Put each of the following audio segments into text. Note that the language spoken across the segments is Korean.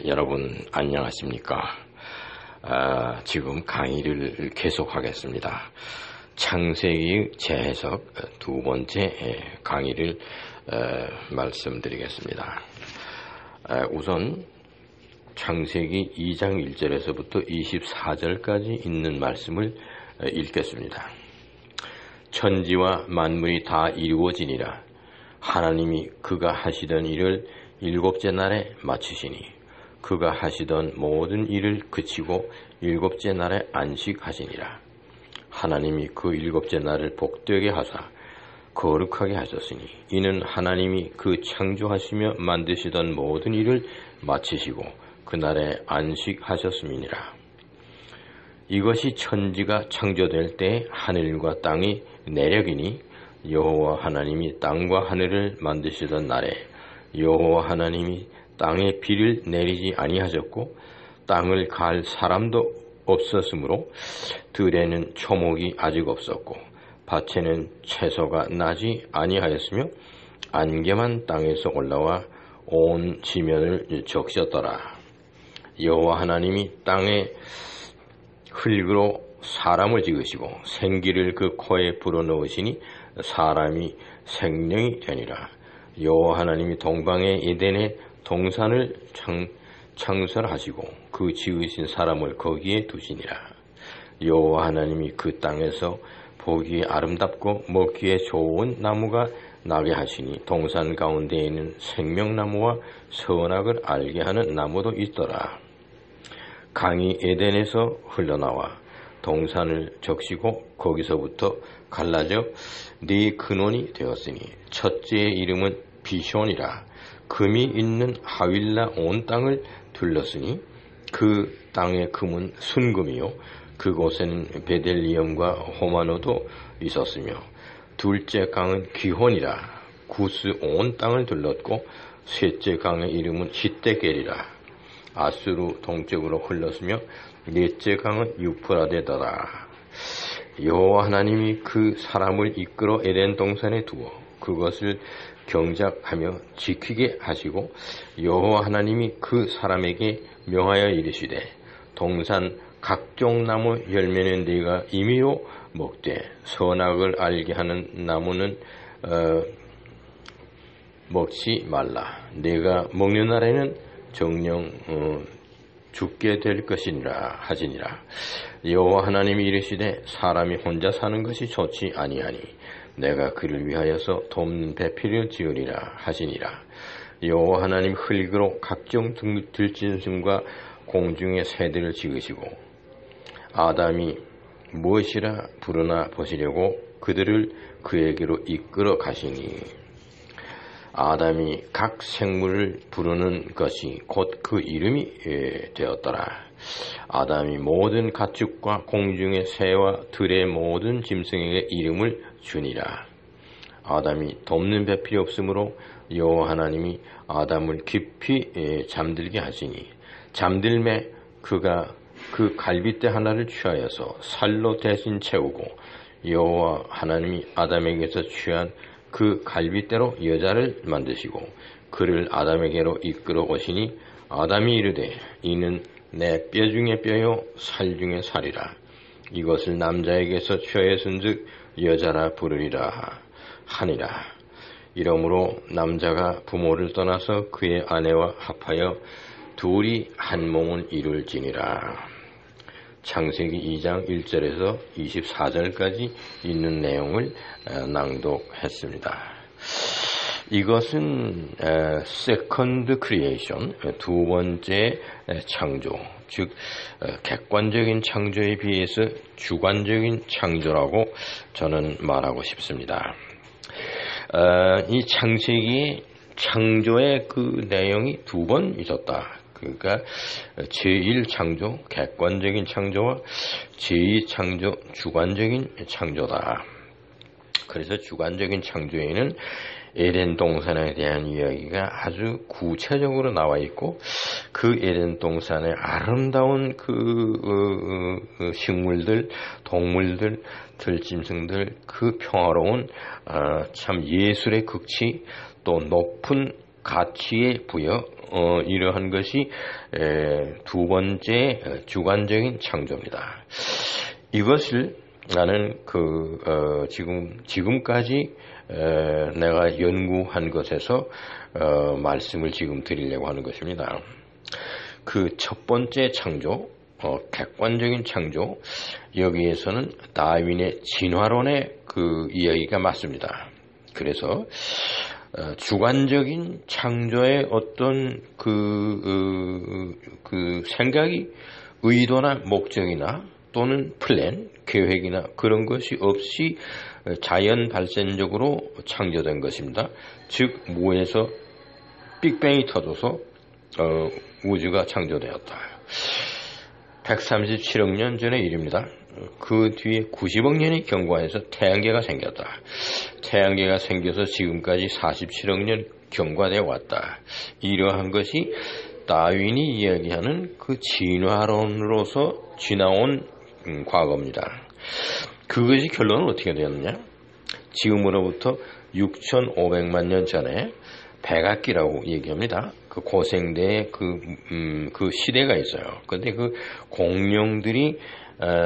여러분 안녕하십니까? 지금 강의를 계속하겠습니다. 창세기 재해석 두 번째 강의를 말씀드리겠습니다. 우선 창세기 2장 1절에서부터 24절까지 있는 말씀을 읽겠습니다. 천지와 만물이 다 이루어지니라. 하나님이 그가 하시던 일을 일곱째 날에 마치시니 그가 하시던 모든 일을 그치고 일곱째 날에 안식하시니라. 하나님이 그 일곱째 날을 복되게 하사 거룩하게 하셨으니 이는 하나님이 그 창조하시며 만드시던 모든 일을 마치시고 그날에 안식하셨음이니라. 이것이 천지가 창조될 때 하늘과 땅의 내력이니 여호와 하나님이 땅과 하늘을 만드시던 날에 여호와 하나님이 땅에 비를 내리지 아니하셨고 땅을 갈 사람도 없었으므로 들에는 초목이 아직 없었고 밭에는 채소가 나지 아니하였으며 안개만 땅에서 올라와 온 지면을 적셨더라. 여호와 하나님이 땅에 흙으로 사람을 지으시고 생기를 그 코에 불어넣으시니 사람이 생명이 되니라. 여호와 하나님이 동방의 에덴에 동산을 창설하시고 그 지으신 사람을 거기에 두시니라. 여호와 하나님이 그 땅에서 보기에 아름답고 먹기에 좋은 나무가 나게 하시니 동산 가운데에는 생명나무와 선악을 알게 하는 나무도 있더라. 강이 에덴에서 흘러나와 동산을 적시고 거기서부터 갈라져 네 근원이 되었으니 첫째의 이름은 비숑이라. 금이 있는 하윌라 온 땅을 둘렀으니 그 땅의 금은 순금이요 그곳에는 베델리엄과 호마노도 있었으며 둘째 강은 기혼이라. 구스 온 땅을 둘렀고 셋째 강의 이름은 히데겔이라. 아수르 동쪽으로 흘렀으며 넷째 강은 유프라데더라. 여호와 하나님이 그 사람을 이끌어 에덴 동산에 두어 그것을 경작하며 지키게 하시고 여호와 하나님이 그 사람에게 명하여 이르시되 동산 각종 나무 열매는 네가 임의로 먹되 선악을 알게 하는 나무는 먹지 말라. 네가 먹는 날에는 정녕 죽게 될 것이니라 하시니라. 여호와 하나님이 이르시되 사람이 혼자 사는 것이 좋지 아니하니 내가 그를 위하여서 돕는 배필을 지으리라 하시니라. 여호와 하나님 흙으로 각종 들짐승과 공중의 새들을 지으시고 아담이 무엇이라 부르나 보시려고 그들을 그에게로 이끌어 가시니 아담이 각 생물을 부르는 것이 곧 그 이름이 되었더라. 아담이 모든 가축과 공중의 새와 들의 모든 짐승에게 이름을 주니라. 아담이 돕는 배필이 없으므로 여호와 하나님이 아담을 깊이 잠들게 하시니 잠들매 그가 그 갈빗대 하나를 취하여서 살로 대신 채우고 여호와 하나님이 아담에게서 취한 그 갈빗대로 여자를 만드시고 그를 아담에게로 이끌어 오시니 아담이 이르되 이는 내 뼈 중에 뼈요 살 중에 살이라. 이것을 남자에게서 취하였은즉 여자라 부르리라 하니라. 이러므로 남자가 부모를 떠나서 그의 아내와 합하여 둘이 한 몸을 이룰지니라. 창세기 2장 1절에서 24절까지 있는 내용을 낭독했습니다. 이것은 세컨드 크리에이션, 두 번째 창조, 즉 객관적인 창조에 비해서 주관적인 창조라고 저는 말하고 싶습니다. 이 창세기의 창조의 그 내용이 두 번 있었다. 그러니까 제1창조, 객관적인 창조와 제2창조, 주관적인 창조다. 그래서 주관적인 창조에는 에덴 동산에 대한 이야기가 아주 구체적으로 나와 있고 그 에덴 동산의 아름다운 그 식물들, 동물들, 들짐승들, 그 평화로운 참 예술의 극치, 또 높은 가치의 부여, 이러한 것이 두 번째 주관적인 창조입니다. 이것을 나는 지금까지 내가 연구한 것에서 말씀을 지금 드리려고 하는 것입니다. 그 첫 번째 창조, 객관적인 창조, 여기에서는 다윈의 진화론의 그 이야기가 맞습니다. 그래서 주관적인 창조의 어떤 그 생각이 의도나 목적이나 또는 플랜, 계획이나 그런 것이 없이 자연 발생적으로 창조된 것입니다. 즉 무에서 빅뱅이 터져서 우주가 창조되었다. 137억 년 전의 일입니다. 그 뒤에 90억 년이 경과해서 태양계가 생겼다. 태양계가 생겨서 지금까지 47억 년 경과되어 왔다. 이러한 것이 다윈이 이야기하는 그 진화론으로서 지나온 과거입니다. 그것이 결론은 어떻게 되었느냐? 지금으로부터 6,500만 년 전에 백악기라고 얘기합니다. 그 고생대에 그 시대가 있어요. 근데 그 공룡들이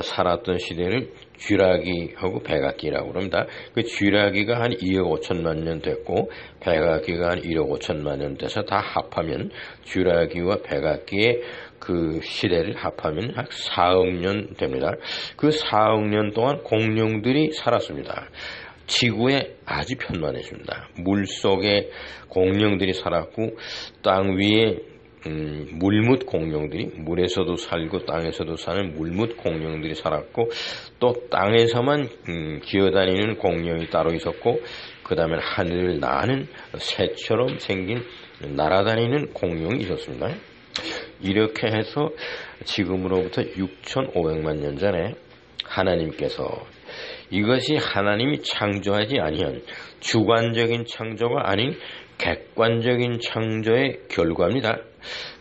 살았던 시대를 쥐라기하고 백악기라고 합니다. 그 쥐라기가 한 2억 5천만 년 됐고 백악기가 한 1억 5천만 년 돼서 다 합하면 쥐라기와 백악기의 그 시대를 합하면 한 4억 년 됩니다. 그 4억 년 동안 공룡들이 살았습니다. 지구에 아주 편만했습니다. 물속에 공룡들이 살았고 땅 위에 물뭇 공룡들이 물에서도 살고 땅에서도 사는 물뭇 공룡들이 살았고 또 땅에서만 기어다니는 공룡이 따로 있었고 그 다음에 하늘을 나는 새처럼 생긴 날아다니는 공룡이 있었습니다. 이렇게 해서 지금으로부터 6,500만 년 전에 하나님께서 이것이 하나님이 창조하지 아니한 주관적인 창조가 아닌 객관적인 창조의 결과입니다.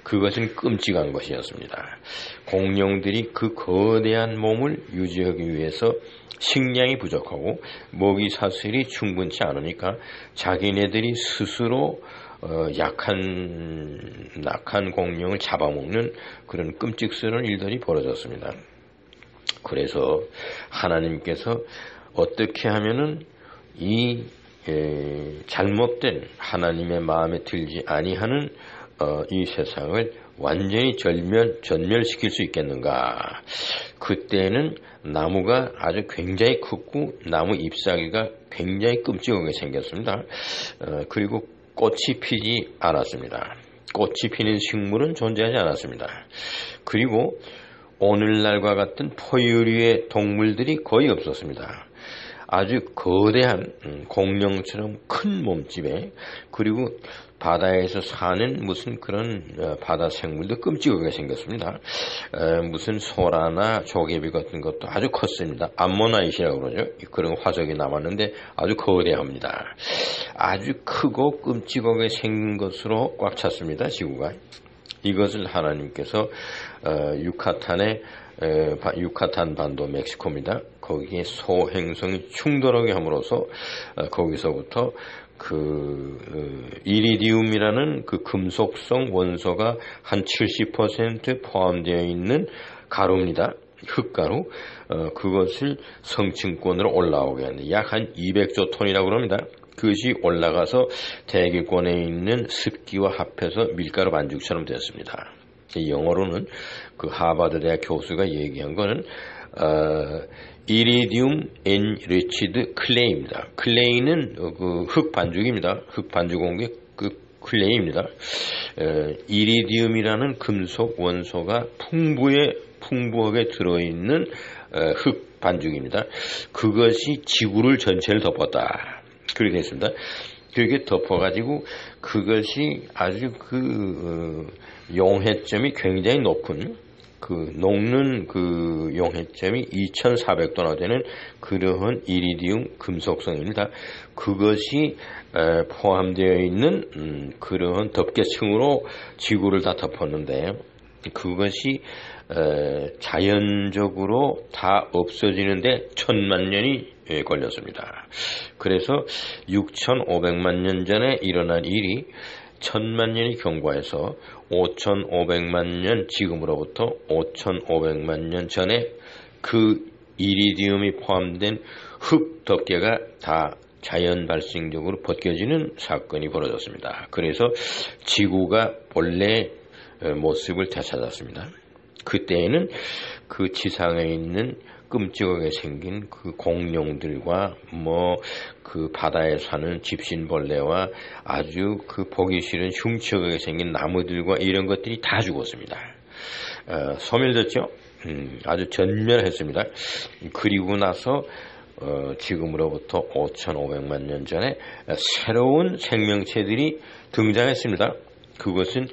그것은 끔찍한 것이었습니다. 공룡들이 그 거대한 몸을 유지하기 위해서 식량이 부족하고 먹이 사슬이 충분치 않으니까 자기네들이 스스로 낙한 공룡을 잡아먹는 그런 끔찍스러운 일들이 벌어졌습니다. 그래서 하나님께서 어떻게 하면은 이 잘못된 하나님의 마음에 들지 아니하는 이 세상을 완전히 전멸시킬 수 있겠는가? 그때는 나무가 아주 굉장히 컸고 나무 잎사귀가 굉장히 끔찍하게 생겼습니다. 그리고 꽃이 피지 않았습니다. 꽃이 피는 식물은 존재하지 않았습니다. 그리고 오늘날과 같은 포유류의 동물들이 거의 없었습니다. 아주 거대한 공룡처럼 큰 몸집에 그리고 바다에서 사는 무슨 그런 바다 생물도 끔찍하게 생겼습니다. 무슨 소라나 조개비 같은 것도 아주 컸습니다. 암모나이트라고 그러죠. 그런 화석이 남았는데 아주 거대합니다. 아주 크고 끔찍하게 생긴 것으로 꽉 찼습니다. 지구가. 이것을 하나님께서 유카탄 반도 멕시코입니다. 거기에 소행성이 충돌하게 함으로써 거기서부터 이리디움이라는 그 금속성 원소가 한 70% 포함되어 있는 가루입니다. 흙가루. 그것을 성층권으로 올라오게 하는데 약 한 200조 톤이라고 합니다. 그것이 올라가서 대기권에 있는 습기와 합해서 밀가루 반죽처럼 되었습니다. 영어로는 그 하버드 대학 교수가 얘기한 거는 이리디움 엔리치드 클레이입니다. 클레이는 그 흙 반죽입니다. 흙 반죽 온 게 그 클레이입니다. 이리디움이라는 금속 원소가 풍부하게 들어있는 흙 반죽입니다. 그것이 지구를 전체를 덮었다. 그렇게 했습니다. 그렇게 덮어가지고 그것이 아주 용해점이 굉장히 높은 녹는 용해점이 2,400도나 되는 그러한 이리디움 금속성입니다. 그것이 포함되어 있는 그러한 덮개층으로 지구를 다 덮었는데 그것이 자연적으로 다 없어지는데 1,000만 년이 걸렸습니다. 그래서 6,500만 년 전에 일어난 일이 천만 년이 경과해서 5,500만 년, 지금으로부터 5,500만 년 전에 그 이리디움이 포함된 흙 덮개가 다 자연 발생적으로 벗겨지는 사건이 벌어졌습니다. 그래서 지구가 본래 모습을 되찾았습니다. 그때에는 그 지상에 있는 끔찍하게 생긴 그 공룡들과 그 바다에 사는 집신벌레와 아주 그 보기 싫은 흉측하게 생긴 나무들과 이런 것들이 다 죽었습니다. 소멸됐죠? 아주 전멸했습니다. 그리고 나서 지금으로부터 5,500만 년 전에 새로운 생명체들이 등장했습니다. 그것은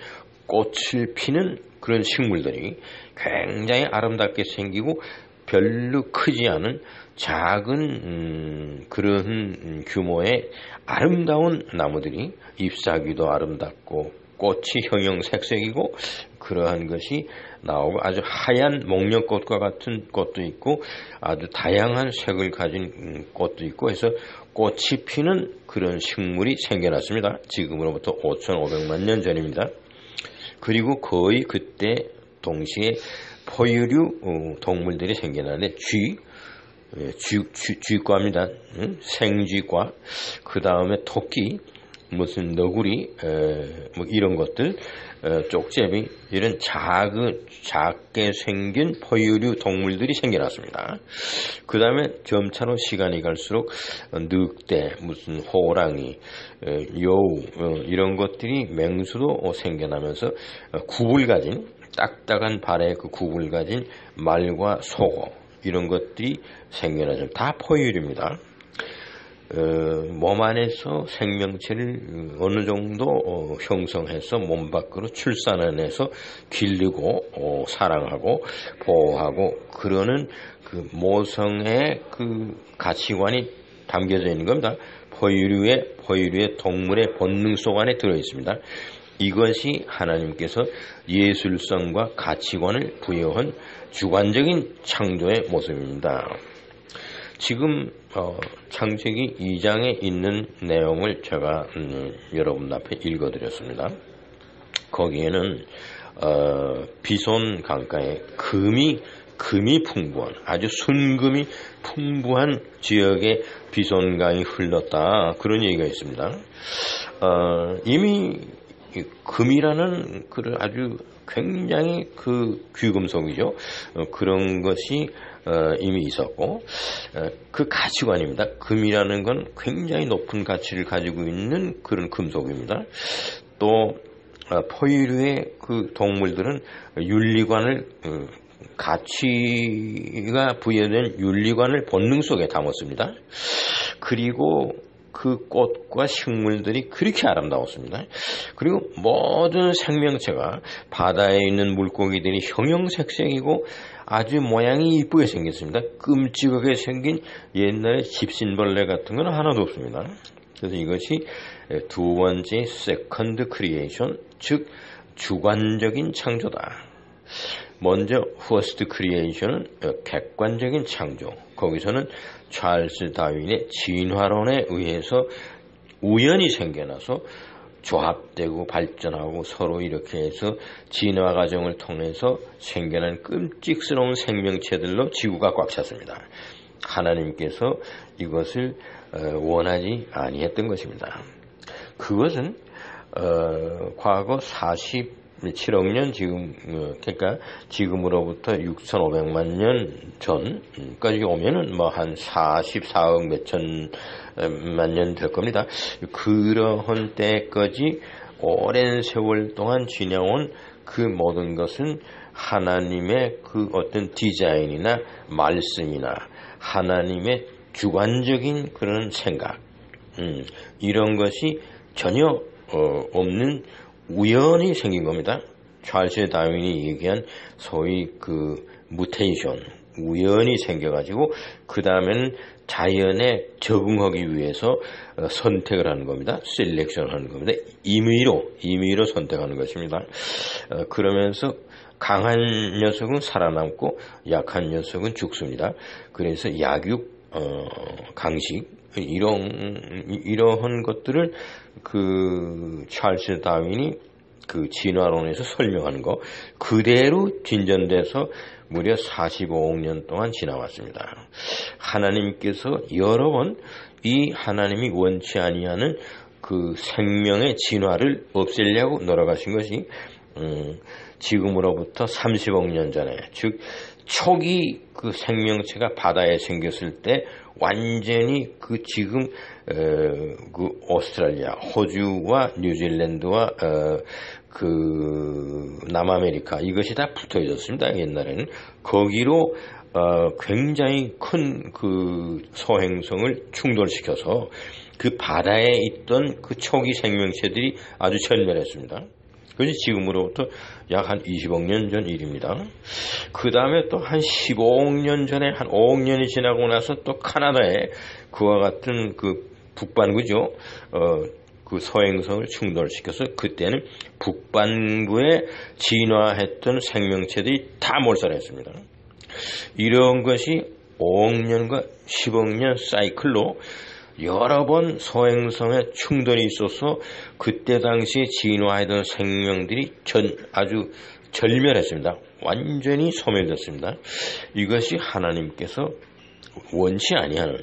꽃을 피는 그런 식물들이 굉장히 아름답게 생기고 별로 크지 않은 작은 그런 규모의 아름다운 나무들이 잎사귀도 아름답고 꽃이 형형색색이고 그러한 것이 나오고 아주 하얀 목련꽃과 같은 꽃도 있고 아주 다양한 색을 가진 꽃도 있고 해서 꽃이 피는 그런 식물이 생겨났습니다. 지금으로부터 5,500만 년 전입니다. 그리고 거의 그때 동시에 포유류 동물들이 생겨나는데 쥐과입니다. 생쥐과, 그 다음에 토끼, 무슨 너구리, 이런 것들, 쪽제비, 이런 작게 생긴 포유류 동물들이 생겨났습니다. 그 다음에 점차로 시간이 갈수록 늑대, 무슨 호랑이, 여우, 이런 것들이 맹수도 생겨나면서 굽을 가진 딱딱한 발에 그 굽을 가진 말과 소고 이런 것들이 생겨나죠. 다 포유류입니다. 몸 안에서 생명체를 어느 정도 형성해서 몸 밖으로 출산해서 기르고 사랑하고 보호하고 그러는 그 모성의 그 가치관이 담겨져 있는 겁니다. 포유류의 동물의 본능 속 안에 들어 있습니다. 이것이 하나님께서 예술성과 가치관을 부여한 주관적인 창조의 모습입니다. 지금 창세기 2장에 있는 내용을 제가 여러분 앞에 읽어드렸습니다. 거기에는 비손 강가에 금이 풍부한 아주 순금이 풍부한 지역에 비손강이 흘렀다 그런 얘기가 있습니다. 이미 금이라는 그 아주 굉장히 그 귀금속이죠. 그런 것이 이미 있었고 그 가치관입니다. 금이라는 건 굉장히 높은 가치를 가지고 있는 그런 금속입니다. 또 포유류의 그 동물들은 윤리관을 가치가 부여된 윤리관을 본능 속에 담았습니다. 그리고 그 꽃과 식물들이 그렇게 아름다웠습니다. 그리고 모든 생명체가 바다에 있는 물고기들이 형형색색이고 아주 모양이 이쁘게 생겼습니다. 끔찍하게 생긴 옛날의 집신벌레 같은 건 하나도 없습니다. 그래서 이것이 두 번째 세컨드 크리에이션, 즉 주관적인 창조다. 먼저 퍼스트 크리에이션은 객관적인 창조. 거기서는 찰스 다윈의 진화론에 의해서 우연히 생겨나서 조합되고 발전하고 서로 이렇게 해서 진화 과정을 통해서 생겨난 끔찍스러운 생명체들로 지구가 꽉 찼습니다. 하나님께서 이것을 원하지 아니했던 것입니다. 그것은 과거 47억 년 그러니까 지금으로부터 6,500만 년 전까지 오면은 한 44억 몇천만 년 될 겁니다. 그러한 때까지 오랜 세월 동안 지나온 그 모든 것은 하나님의 그 어떤 디자인이나 말씀이나 하나님의 주관적인 그런 생각, 이런 것이 전혀 없는 우연히 생긴 겁니다. 찰스 다윈이 얘기한 소위 그 무테이션, 우연히 생겨가지고 그 다음에는 자연에 적응하기 위해서 선택을 하는 겁니다. 셀렉션을 하는 겁니다. 임의로 선택하는 것입니다. 그러면서 강한 녀석은 살아남고 약한 녀석은 죽습니다. 그래서 약육, 강식, 이러한 것들을 그 찰스 다윈이 그 진화론에서 설명하는 거 그대로 진전돼서 무려 45억 년 동안 지나왔습니다. 하나님께서 여러 번 이 하나님이 원치 아니하는 그 생명의 진화를 없애려고 노력하신 것이 지금으로부터 30억 년 전에, 즉 초기 그 생명체가 바다에 생겼을 때 완전히 그 지금 그 오스트랄리아, 호주와 뉴질랜드와 그 남아메리카 이것이 다 붙어 있었습니다. 옛날에는 거기로 굉장히 큰 그 소행성을 충돌시켜서 그 바다에 있던 그 초기 생명체들이 아주 절멸했습니다. 그것이 지금으로부터 약 한 20억 년 전 일입니다. 그 다음에 또 한 15억 년 전에 한 5억 년이 지나고 나서 또 카나다에 그와 같은 그 북반구죠. 그 소행성을 충돌시켜서 그때는 북반구에 진화했던 생명체들이 다 몰살했습니다. 이런 것이 5억 년과 10억 년 사이클로 여러 번 소행성에 충돌이 있어서 그때 당시에 진화하던 생명들이 아주 절멸했습니다. 완전히 소멸됐습니다. 이것이 하나님께서 원치 아니하는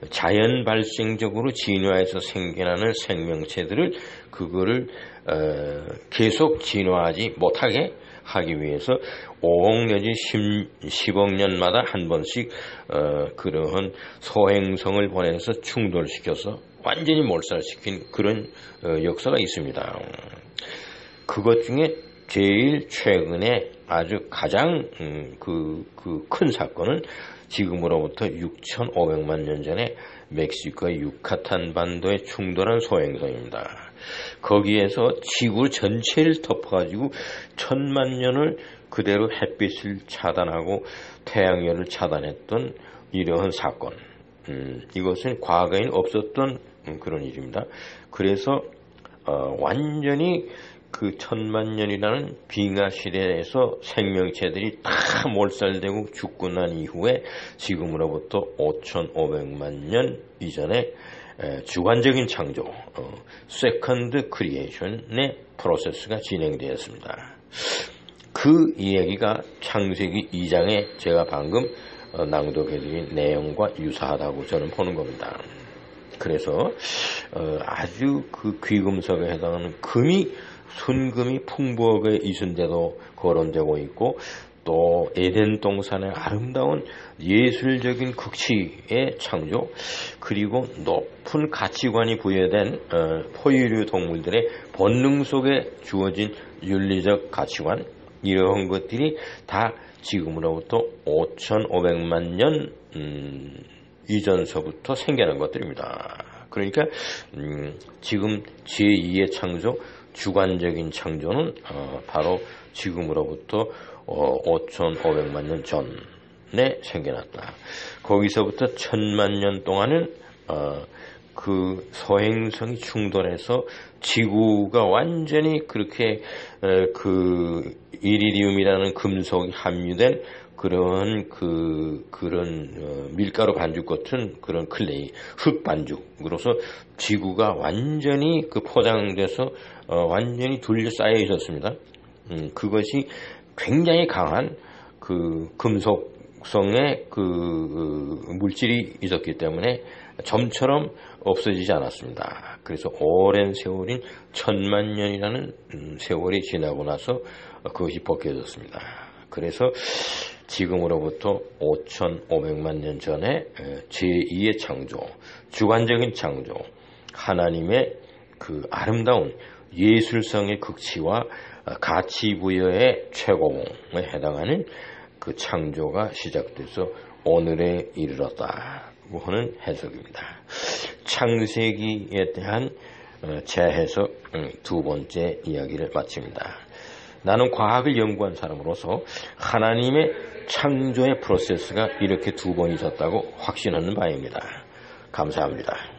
자연 발생적으로 진화해서 생겨나는 생명체들을 그거를 계속 진화하지 못하게 하기 위해서 5억 내지 10억 년마다 한 번씩 그러한 소행성을 보내서 충돌시켜서 완전히 몰살시킨 그런 역사가 있습니다. 그것 중에 제일 최근에 아주 가장 큰 사건은 지금으로부터 6,500만 년 전에 멕시코의 유카탄 반도에 충돌한 소행성입니다. 거기에서 지구 전체를 덮어가지고 1000만 년을 그대로 햇빛을 차단하고 태양열을 차단했던 이러한 사건. 이것은 과거에는 없었던 그런 일입니다. 그래서 완전히 그 1000만 년이라는 빙하 시대에서 생명체들이 다 몰살되고 죽고 난 이후에 지금으로부터 5,500만 년 이전에 주관적인 창조, 세컨드 크리에이션의 프로세스가 진행되었습니다. 그 이야기가 창세기 2장에 제가 방금 낭독해드린 내용과 유사하다고 저는 보는 겁니다. 그래서 아주 그 귀금속에 해당하는 순금이 풍부하게 이순대도 거론되고 있고 또 에덴 동산의 아름다운 예술적인 극치의 창조, 그리고 높은 가치관이 부여된 포유류 동물들의 본능 속에 주어진 윤리적 가치관, 이러한 것들이 다 지금으로부터 5,500만 년 이전서부터 생겨난 것들입니다. 그러니까 지금 제2의 창조, 주관적인 창조는 바로 지금으로부터 5,500만 년 전에 생겨났다. 거기서부터 1000만 년 동안은 그 소행성이 충돌해서 지구가 완전히 그렇게 그 이리디움이라는 금속이 함유된 그런 밀가루 반죽 같은 그런 클레이, 흙 반죽으로서 지구가 완전히 그 포장돼서 완전히 둘러싸여 있었습니다. 그것이 굉장히 강한 그 금속성의 그 물질이 있었기 때문에 점처럼 없어지지 않았습니다. 그래서 오랜 세월인 1000만 년이라는 세월이 지나고 나서 그것이 벗겨졌습니다. 그래서 지금으로부터 5,500만 년 전에 제2의 창조, 주관적인 창조, 하나님의 그 아름다운 예술성의 극치와 가치 부여의 최고봉에 해당하는 그 창조가 시작돼서 오늘에 이르렀다고 하는 해석입니다. 창세기에 대한 재해석 두 번째 이야기를 마칩니다. 나는 과학을 연구한 사람으로서 하나님의 창조의 프로세스가 이렇게 두 번 있었다고 확신하는 바입니다. 감사합니다.